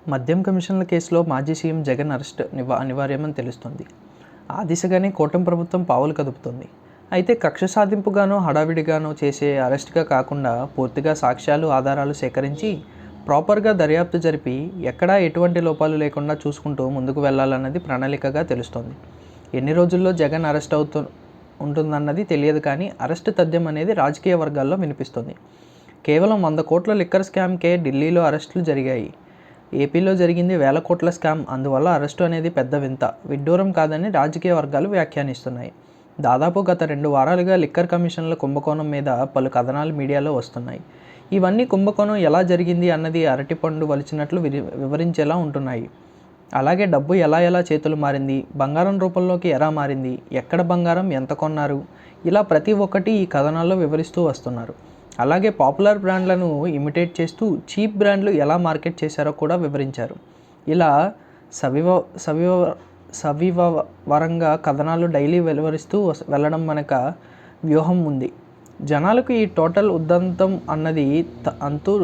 మద్యం కమిషన్ల కేసులో మాజీ సీఎం జగన్ అరెస్ట్ అనివార్యమని తెలుస్తుంది. ఆ దిశగానే కూటమి ప్రభుత్వం పావులు కదుపుతోంది. అయితే కక్ష సాధింపుగానో హడావిడిగానో చేసే అరెస్ట్గా కాకుండా పూర్తిగా సాక్ష్యాలు ఆధారాలు సేకరించి ప్రాపర్గా దర్యాప్తు జరిపి ఎక్కడా ఎటువంటి లోపాలు లేకుండా చూసుకుంటూ ముందుకు వెళ్లాలన్నది ప్రణాళికగా తెలుస్తోంది. ఎన్ని రోజుల్లో జగన్ అరెస్ట్ ఉంటుందన్నది తెలియదు, కానీ అరెస్ట్ తథ్యం అనేది రాజకీయ వర్గాల్లో వినిపిస్తుంది. కేవలం 100 కోట్ల లిక్కర్ స్కామ్కే ఢిల్లీలో అరెస్టులు జరిగాయి. ఏపీలో జరిగింది వేల కోట్ల స్కామ్. అందువల్ల అరెస్టు అనేది పెద్ద వింత, విడ్డూరం కాదని రాజకీయ వర్గాలు వ్యాఖ్యానిస్తున్నాయి. దాదాపు గత 2 వారాలుగా లిక్కర్ కమిషన్ల కుంభకోణం మీద పలు కథనాలు మీడియాలో వస్తున్నాయి. ఇవన్నీ కుంభకోణం ఎలా జరిగింది అన్నది అరటిపండు వలిచినట్లు వివరించేలా ఉంటున్నాయి. అలాగే డబ్బు ఎలా చేతులు మారింది, బంగారం రూపంలోకి ఎలా మారింది, ఎక్కడ బంగారం ఎంత కొన్నారు, ఇలా ప్రతి ఒక్కటి ఈ కథనాల్లో వివరిస్తూ వస్తున్నారు. అలాగే పాపులర్ బ్రాండ్లను ఇమిటేట్ చేస్తూ చీప్ బ్రాండ్లు ఎలా మార్కెట్ చేశారో కూడా వివరించారు. ఇలా సవివరంగా కథనాలు డైలీ వెలువరిస్తూ వెళ్ళడం మనక వ్యూహం ఉంది. జనాలకు ఈ టోటల్ ఉదంతం అన్నది అంతు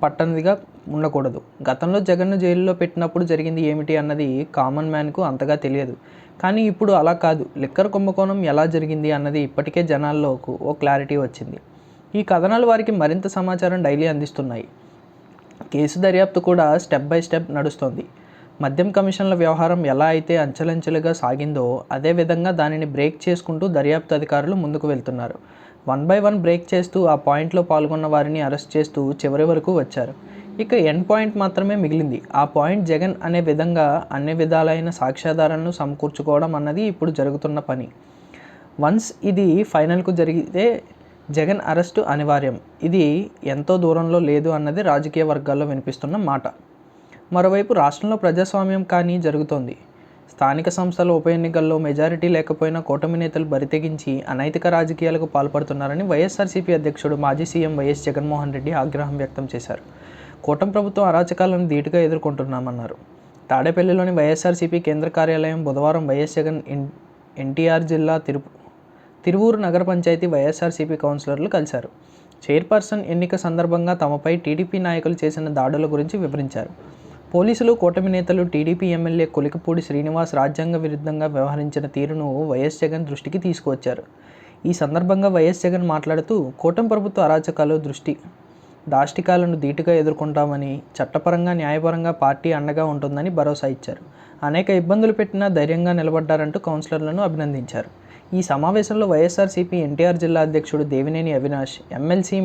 పట్టనిదిగా ఉండకూడదు. గతంలో జగన్ను జైలులో పెట్టినప్పుడు జరిగింది ఏమిటి అన్నది కామన్ మ్యాన్కు అంతగా తెలియదు. కానీ ఇప్పుడు అలా కాదు. లిక్కర్ కుంభకోణం ఎలా జరిగింది అన్నది ఇప్పటికే జనాల్లోకి ఓ క్లారిటీ వచ్చింది. ఈ కథనాలు వారికి మరింత సమాచారం డైలీ అందిస్తున్నాయి. కేసు దర్యాప్తు కూడా స్టెప్ బై స్టెప్ నడుస్తోంది. మద్యం కమిషన్ల వ్యవహారం ఎలా అయితే అంచెలంచెలుగా సాగిందో అదేవిధంగా దానిని బ్రేక్ చేసుకుంటూ దర్యాప్తు అధికారులు ముందుకు వెళ్తున్నారు. 1 by 1 బ్రేక్ చేస్తూ ఆ పాయింట్లో పాల్గొన్న వారిని అరెస్ట్ చేస్తూ చివరి వరకు వచ్చారు. ఇక ఎండ్ పాయింట్ మాత్రమే మిగిలింది. ఆ పాయింట్ జగన్ అనే విధంగా అన్ని విధాలైన సాక్ష్యాధారాలను సమకూర్చుకోవడం అన్నది ఇప్పుడు జరుగుతున్న పని. వన్స్ ఇది ఫైనల్కు జరిగితే జగన్ అరెస్టు అనివార్యం. ఇది ఎంతో దూరంలో లేదు అన్నది రాజకీయ వర్గాల్లో వినిపిస్తున్న మాట. మరోవైపు రాష్ట్రంలో ప్రజాస్వామ్యం కానీ జరుగుతోంది. స్థానిక సంస్థల ఉప ఎన్నికల్లో మెజారిటీ లేకపోయినా కూటమి నేతలు బరితెగించి అనైతిక రాజకీయాలకు పాల్పడుతున్నారని వైఎస్ఆర్సీపీ అధ్యక్షుడు మాజీ సీఎం వైఎస్ జగన్మోహన్ రెడ్డి ఆగ్రహం వ్యక్తం చేశారు. కూటమి ప్రభుత్వం అరాచకాలను ధీటుగా ఎదుర్కొంటున్నామన్నారు. తాడేపల్లిలోని వైఎస్ఆర్సీపీ కేంద్ర కార్యాలయం బుధవారం వైఎస్ జగన్ ఎన్టీఆర్ జిల్లా తిరువూరు నగర పంచాయతీ వైఎస్ఆర్సీపీ కౌన్సిలర్లు కలిశారు. చైర్పర్సన్ ఎన్నిక సందర్భంగా తమపై టీడీపీ నాయకులు చేసిన దాడుల గురించి వివరించారు. పోలీసులు, కూటమి నేతలు, టీడీపీ ఎమ్మెల్యే కొలికిపూడి శ్రీనివాస్ రాజ్యాంగ విరుద్ధంగా వ్యవహరించిన తీరును వైఎస్ జగన్ దృష్టికి తీసుకువచ్చారు. ఈ సందర్భంగా వైఎస్ జగన్ మాట్లాడుతూ కూటమి ప్రభుత్వ అరాచకాలు దాష్టికాలను ధీటుగా ఎదుర్కొంటామని, చట్టపరంగా న్యాయపరంగా పార్టీ అండగా ఉంటుందని భరోసా ఇచ్చారు. అనేక ఇబ్బందులు పెట్టినా ధైర్యంగా నిలబడ్డారంటూ కౌన్సిలర్లను అభినందించారు. ఈ సమావేశంలో వైఎస్ఆర్సీపీ ఎన్టీఆర్ జిల్లా అధ్యక్షుడు దేవినేని అవినాష్, ఎమ్మెల్సీ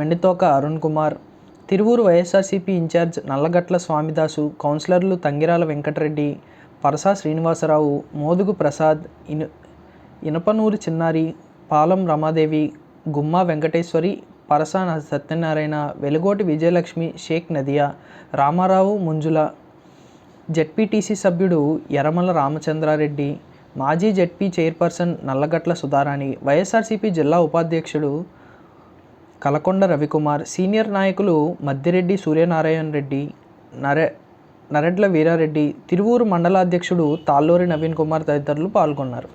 మెండితోక అరుణ్ కుమార్, తిరువూరు వైఎస్ఆర్సీపీ ఇన్ఛార్జ్ నల్లగట్ల స్వామిదాసు, కౌన్సిలర్లు తంగిరాల వెంకటరెడ్డి, పరసా శ్రీనివాసరావు, మోదుగు ప్రసాద్, ఇనపనూరి చిన్నారి, పాలం రమాదేవి, గుమ్మా వెంకటేశ్వరి, పరసా సత్యనారాయణ, వెలుగోటి విజయలక్ష్మి, షేక్ నదియా, రామారావు, ముంజుల, జెడ్పీటీసీ సభ్యుడు యరమల రామచంద్రారెడ్డి, మాజీ జెడ్పీ చైర్పర్సన్ నల్లగట్ల సుధారాణి, వైఎస్ఆర్సీపీ జిల్లా ఉపాధ్యక్షుడు కలకొండ రవికుమార్, సీనియర్ నాయకులు మద్దిరెడ్డి సూర్యనారాయణ రెడ్డి, నరెడ్ల వీరారెడ్డి, తిరువూరు మండలాధ్యక్షుడు తాళ్ళూరి నవీన్ కుమార్ తదితరులు పాల్గొన్నారు.